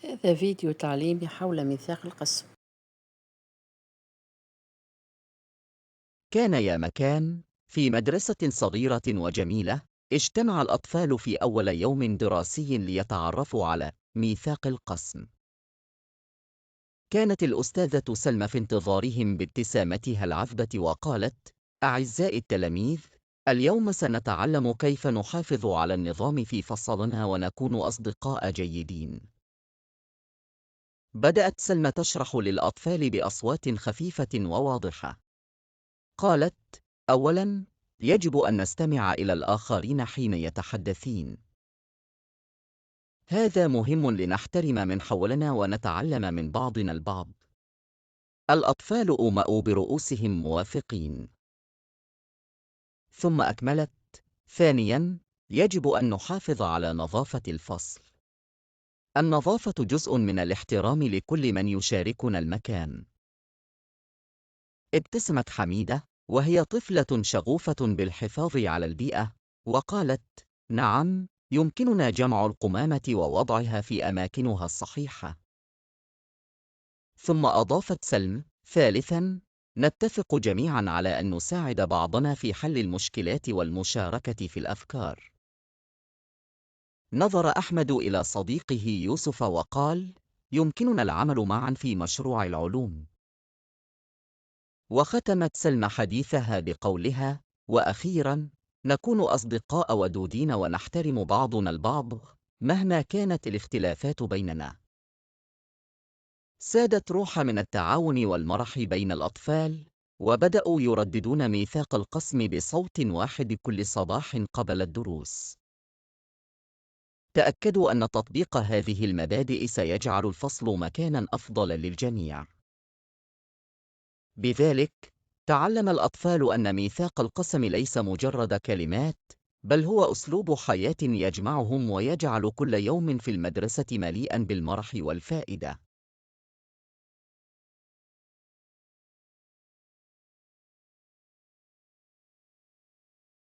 هذا فيديو تعليمي حول ميثاق القسم. كان يا مكان في مدرسة صغيرة وجميلة. اجتمع الأطفال في أول يوم دراسي ليتعرفوا على ميثاق القسم. كانت الأستاذة سلمى في انتظارهم بابتسامتها العذبة وقالت: أعزائي التلاميذ، اليوم سنتعلم كيف نحافظ على النظام في فصلنا ونكون أصدقاء جيدين. بدأت سلمى تشرح للأطفال بأصوات خفيفة وواضحة. قالت: أولاً، يجب أن نستمع إلى الآخرين حين يتحدثين. هذا مهم لنحترم من حولنا ونتعلم من بعضنا البعض. الأطفال أومأوا برؤوسهم موافقين. ثم أكملت: ثانياً، يجب أن نحافظ على نظافة الفصل. النظافة جزء من الاحترام لكل من يشاركنا المكان. ابتسمت حميدة وهي طفلة شغوفة بالحفاظ على البيئة، وقالت: نعم، يمكننا جمع القمامة ووضعها في أماكنها الصحيحة. ثم أضافت سلم: ثالثاً، نتفق جميعاً على أن نساعد بعضنا في حل المشكلات والمشاركة في الأفكار. نظر أحمد إلى صديقه يوسف وقال: يمكننا العمل معاً في مشروع العلوم. وختمت سلمى حديثها بقولها: وأخيراً، نكون أصدقاء ودودين ونحترم بعضنا البعض مهما كانت الاختلافات بيننا. سادت روح من التعاون والمرح بين الأطفال، وبدأوا يرددون ميثاق القسم بصوت واحد كل صباح قبل الدروس. تأكدوا أن تطبيق هذه المبادئ سيجعل الفصل مكاناً أفضل للجميع. بذلك، تعلم الأطفال أن ميثاق القسم ليس مجرد كلمات، بل هو أسلوب حياة يجمعهم ويجعل كل يوم في المدرسة مليئاً بالمرح والفائدة.